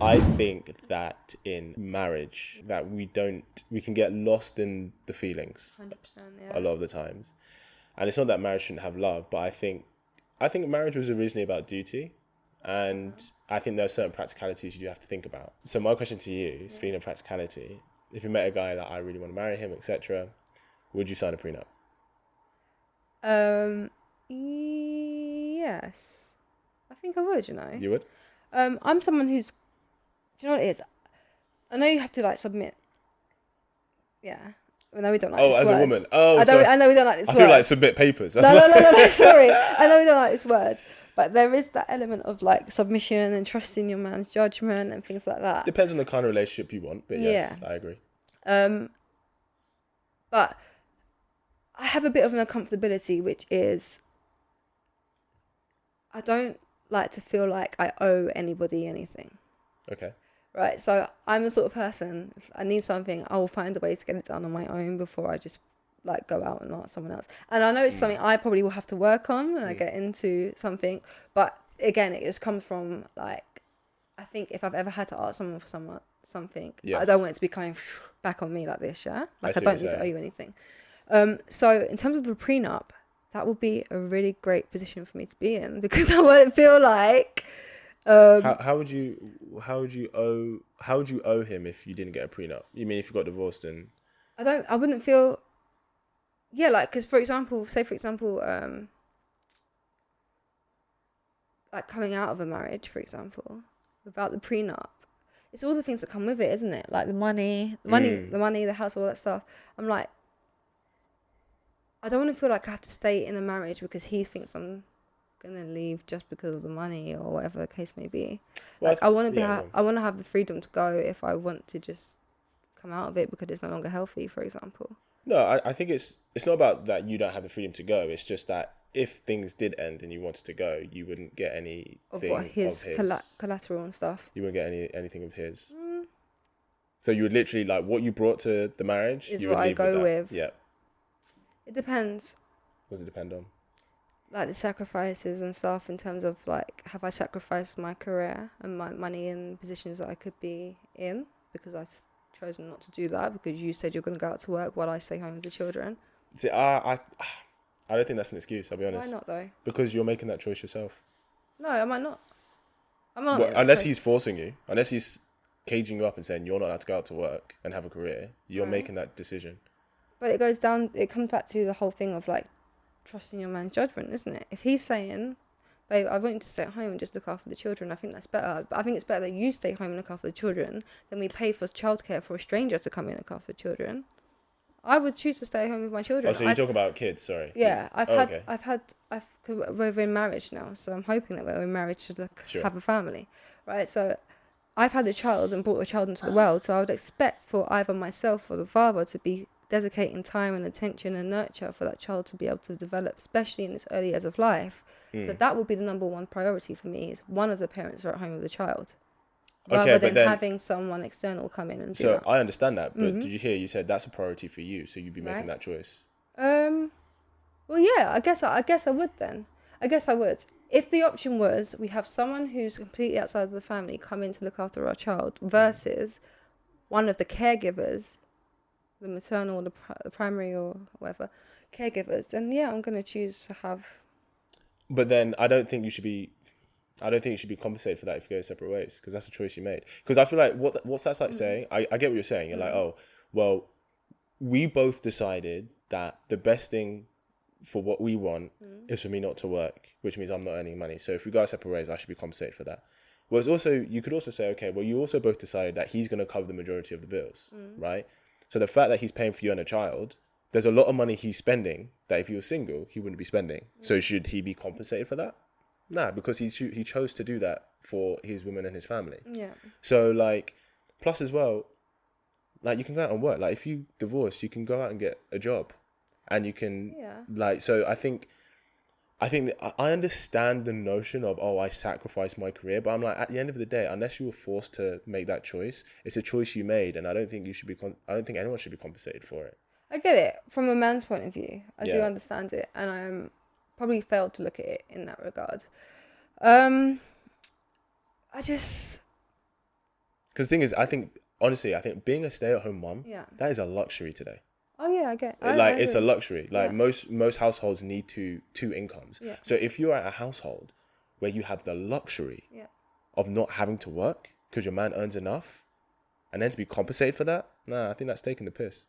I think that in marriage that we can get lost in the feelings 100%, yeah. a lot of the times. And it's not that marriage shouldn't have love, but I think marriage was originally about duty. And I think there are certain practicalities you do have to think about. So my question to you, speaking of practicality, if you met a guy that I really want to marry him, etc., would you sign a prenup? Yes. I think I would, You would? I'm someone who's, do you know what it is? I know you have to submit. Yeah. I know we don't like this as word. a woman. Oh, I know we don't like this I word. feel submit papers. No, sorry. I know we don't like this word. But there is that element of submission and trusting your man's judgment and things like that. Depends on the kind of relationship you want, but yes, I agree. But I have a bit of an uncomfortability, which is I don't like to feel like I owe anybody anything. Okay. Right, so I'm the sort of person, if I need something, I will find a way to get it done on my own before I just go out and ask someone else. And I know it's something I probably will have to work on when I get into something, but again, it just comes from I think if I've ever had to ask someone for something, I don't want it to be coming back on me like this, yeah? I don't need to owe you anything. So in terms of the prenup, that would be a really great position for me to be in, because I won't feel like how would you owe him if you didn't get a prenup? You mean if you got divorced and I wouldn't feel because for example coming out of a marriage, for example, without the prenup, it's all the things that come with it, isn't it? Like the money, the house, all that stuff. I'm like, I don't want to feel like I have to stay in a marriage because he thinks I'm gonna leave just because of the money or whatever the case may be. Well, I want to have the freedom to go if I want to just come out of it because it's no longer healthy, for example. No, I think it's not about that you don't have the freedom to go. It's just that if things did end and you wanted to go, you wouldn't get anything of his collateral and stuff. You wouldn't get anything of his. So you would literally what you brought to the marriage is you what would I leave go with. Yeah. It depends. What does it depend on? The sacrifices and stuff in terms of have I sacrificed my career and my money in positions that I could be in because I've chosen not to do that because you said you're going to go out to work while I stay home with the children. See, I don't think that's an excuse, I'll be honest. Why not though? Because you're making that choice yourself. No, I might not. I'm not. Well, unless he's forcing you, unless he's caging you up and saying you're not allowed to go out to work and have a career, you're making that decision. But it comes back to the whole thing of trusting your man's judgment, isn't it? If he's saying, babe, I want you to stay at home and just look after the children, I think that's better. But I think it's better that you stay home and look after the children than we pay for childcare for a stranger to come in and look after the children. I would choose to stay home with my children. Oh, so you're talking about kids, sorry. Yeah, we're in marriage now, so I'm hoping that we're in marriage to have a family, right? So I've had a child and brought a child into the world, so I would expect for either myself or the father to be dedicating time and attention and nurture for that child to be able to develop, especially in its early years of life. So that would be the number one priority for me, is one of the parents are at home with the child. Rather than having someone external come in and do that. So I understand that, but did you hear you said that's a priority for you, so you'd be making that choice? Well, yeah, I guess I would then. I guess I would. If the option was we have someone who's completely outside of the family come in to look after our child versus one of the caregivers, the maternal or the primary or whatever caregivers, then yeah, I'm going to choose to have. But then I don't think you should be compensated for that if you go separate ways, because that's a choice you made. Because I feel like what's that saying? I get what you're saying. You're like, oh, well, we both decided that the best thing for what we want is for me not to work, which means I'm not earning money. So if we go separate ways, I should be compensated for that. Whereas also, you could also say, okay, well, you also both decided that he's going to cover the majority of the bills, right? So the fact that he's paying for you and a child, there's a lot of money he's spending that if he was single, he wouldn't be spending. So should he be compensated for that? Nah, because he chose to do that for his woman and his family. Yeah. So plus as well, you can go out and work. If you divorce, you can go out and get a job, and you can So I think I understand the notion of, oh, I sacrificed my career, but I'm at the end of the day, unless you were forced to make that choice, it's a choice you made, and I don't think I don't think anyone should be compensated for it. I get it from a man's point of view. I do understand it, and I'm probably failed to look at it in that regard. Because the thing is, I think being a stay-at-home mom, Yeah. that is a luxury today. Oh yeah, I get. It's a luxury. Like Yeah. most households need two incomes. Yeah. So if you're at a household where you have the luxury Yeah. of not having to work because your man earns enough, and then to be compensated for that, nah, I think that's taking the piss.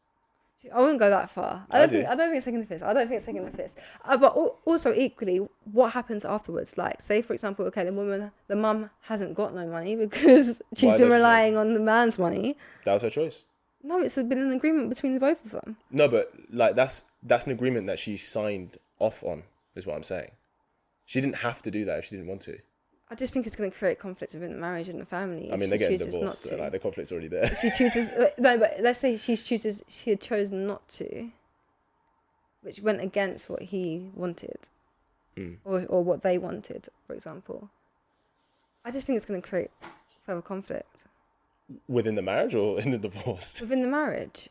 I wouldn't go that far. I don't think it's taking the piss. But also equally, what happens afterwards? Like, say for example, okay, the mum hasn't got no money because she's been relying on the man's money. That was her choice. No, it's been an agreement between the both of them. No, but like that's an agreement that she signed off on, is what I'm saying. She didn't have to do that if she didn't want to. I just think it's going to create conflict within the marriage and the family. I mean, they're getting divorced, so like the conflict's already there. If she chooses, no, but let's say she had chosen not to, which went against what he wanted, or what they wanted, for example. I just think it's going to create further conflict. Within the marriage or in the divorce? Within the marriage.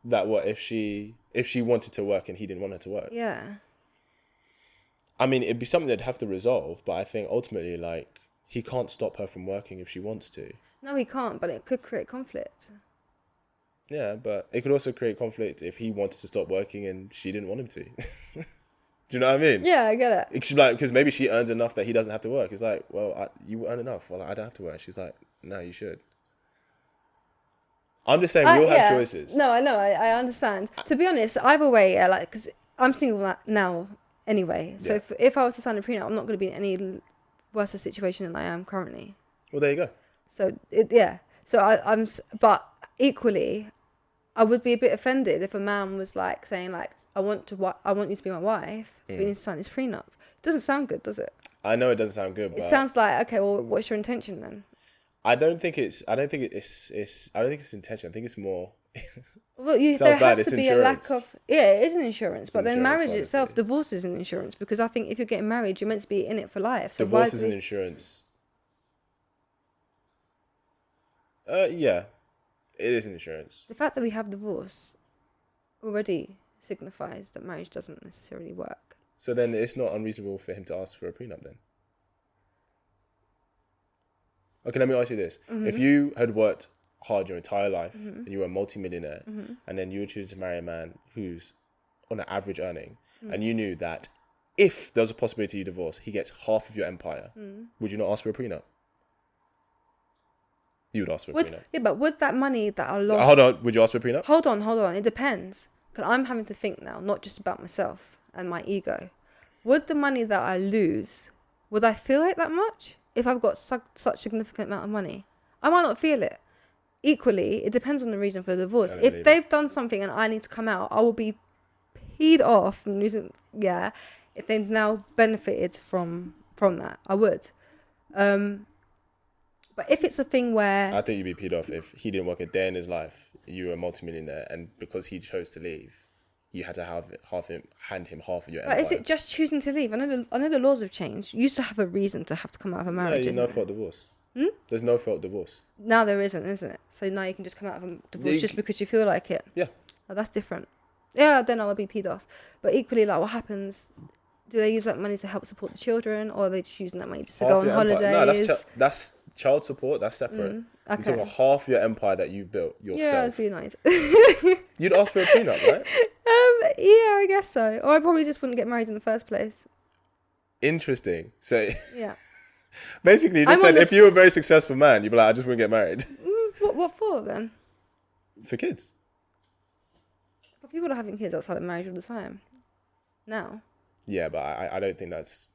That what if she wanted to work and he didn't want her to work? Yeah. I mean, it'd be something they'd have to resolve, but I think ultimately, like, he can't stop her from working if she wants to. No, he can't, but it could create conflict. Yeah, but it could also create conflict if he wanted to stop working and she didn't want him to. Do you know what I mean? Yeah, I get it. She's like, because maybe she earns enough that he doesn't have to work. It's like, well, you earn enough. Well, I don't have to work. She's like, no, you should. I'm just saying we all have choices. No, I know. I understand. To be honest, either way, yeah, like, because I'm single now anyway. So if I was to sign a prenup, I'm not going to be in any worse a situation than I am currently. Well, there you go. So, So but equally, I would be a bit offended if a man was like saying like, I want you to be my wife, but you need to sign this prenup. It doesn't sound good, does it? I know it doesn't sound good, but it sounds like, okay, well, what's your intention then? I don't think it's intention. I think it's more. Well, there has to be a lack of. Yeah, it is an insurance, but then marriage itself, divorce is an insurance, because I think if you're getting married, you're meant to be in it for life. So divorce is an insurance. Yeah, it is an insurance. The fact that we have divorce already signifies that marriage doesn't necessarily work. So then it's not unreasonable for him to ask for a prenup then. Okay, let me ask you this. Mm-hmm. If you had worked hard your entire life and you were a multi-millionaire and then you would choose to marry a man who's on an average earning and you knew that if there was a possibility you divorce, he gets half of your empire, would you not ask for a prenup? You would ask for a prenup. Yeah, but would that money that I lost... Hold on, would you ask for a prenup? Hold on. It depends. Because I'm having to think now, not just about myself and my ego. Would the money that I lose, would I feel it that much? If I've got such significant amount of money, I might not feel it. Equally, it depends on the reason for the divorce. If they've done something and I need to come out, I will be peed off and reason. Yeah, if they've now benefited from that, I would. But if it's a thing where I think you'd be peed off if he didn't work a day in his life. You were a multimillionaire, and because he chose to leave, you had to hand him half of your empire. But is it just choosing to leave? I know the laws have changed. You used to have a reason to have to come out of a marriage. No, no-fault divorce. There's no-fault divorce. Now there isn't it? So now you can just come out of a divorce just because you feel like it. Yeah. Oh, that's different. Yeah, then I would be peed off. But equally, like, what happens? Do they use that money to help support the children, or are they just using that money just to go on holidays? No, that's child support. That's separate. Okay. I'm talking about half your empire that you built yourself. Yeah, that'd be nice. You'd ask for a prenup, right? Yeah, I guess so. Or I probably just wouldn't get married in the first place. Interesting. So yeah. Basically, you just said if you were a very successful man, you'd be like, I just wouldn't get married. What for then? For kids. But people are having kids outside of marriage all the time. Now. Yeah, but I don't think that's...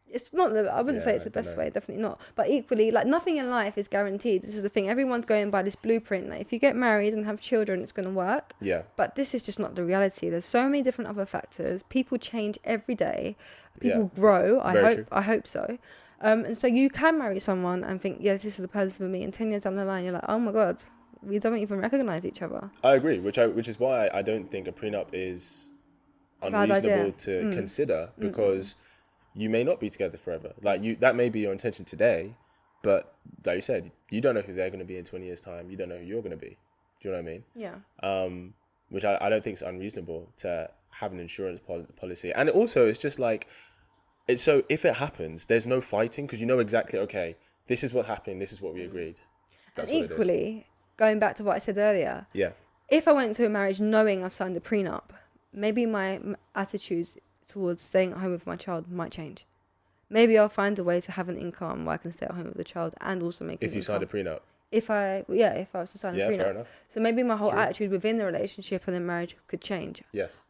It's not I wouldn't say it's the best way, definitely not. But equally, like, nothing in life is guaranteed. This is the thing. Everyone's going by this blueprint. Like, if you get married and have children, it's going to work. Yeah. But this is just not the reality. There's so many different other factors. People change every day. People grow. I hope so. And so you can marry someone and think, yes, this is the person for me. And 10 years down the line, you're like, oh my God, we don't even recognize each other. I agree, which is why I don't think a prenup is unreasonable to consider, because you may not be together forever. Like, that may be your intention today, but like you said, you don't know who they're going to be in 20 years' time. You don't know who you're going to be. Do you know what I mean? Yeah. Which I don't think is unreasonable to have an insurance policy. And also, it's just like, so if it happens, there's no fighting, because you know exactly, okay, this is what's happening, this is what we agreed. That's and what it is. equally, going back to what I said earlier, Yeah. if I went into a marriage knowing I've signed a prenup, maybe my attitude towards staying at home with my child might change. Maybe I'll find a way to have an income where I can stay at home with the child and also make an If you income. signed a prenup. If I was to sign a prenup. Fair enough. So maybe my whole True. attitude within the relationship and the marriage could change. Yes.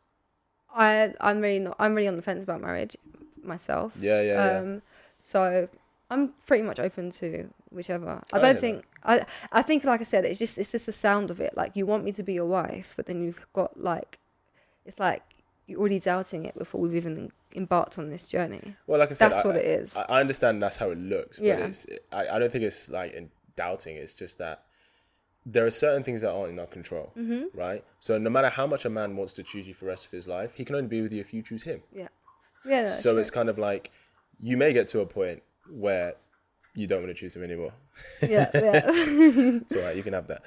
I'm really on the fence about marriage myself. Yeah. So I'm pretty much open to whichever. I think like I said, it's just the sound of it. Like, you want me to be your wife, but then you've got like, it's like you're already doubting it before we've even embarked on this journey. Well, like I said, that's what it is. I understand that's how it looks, but Yeah. I don't think it's like in doubting. It's just that there are certain things that aren't in our control, right? So no matter how much a man wants to choose you for the rest of his life, he can only be with you if you choose him. Yeah. Yeah. So it's kind of like, you may get to a point where you don't want to choose him anymore. Yeah. It's all right, you can have that.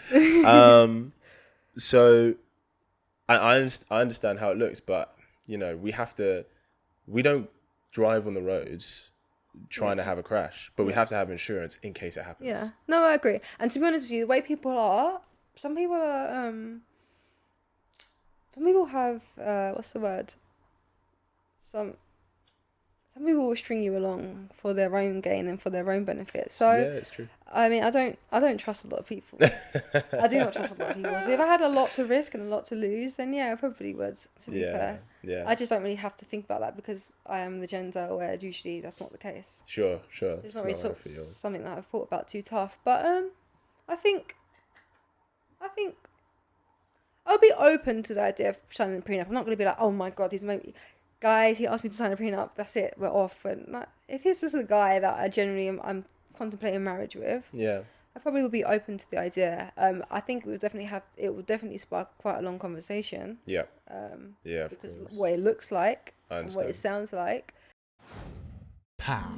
So I understand how it looks, but you know, we don't drive on the roads trying to have a crash, but we have to have insurance in case it happens. Yeah. No, I agree. And to be honest with you, the way people are, some people have what's the word? Some people will string you along for their own gain and for their own benefit. So yeah, it's true. I mean, I don't trust a lot of people. I do not trust a lot of people. So if I had a lot to risk and a lot to lose, then yeah, I probably would, to be fair. Yeah. I just don't really have to think about that because I am the gender where usually that's not the case. Sure. It's not really something that I've thought about too tough. But I think I'll be open to the idea of signing a prenup. I'm not going to be like, oh my God, guys, he asked me to sign a prenup, that's it, we're off. And like, if this is a guy that I generally I'm contemplating marriage with, I probably would be open to the idea. I think it would definitely spark quite a long conversation. Yeah. Because what it looks like and what it sounds like. Pow.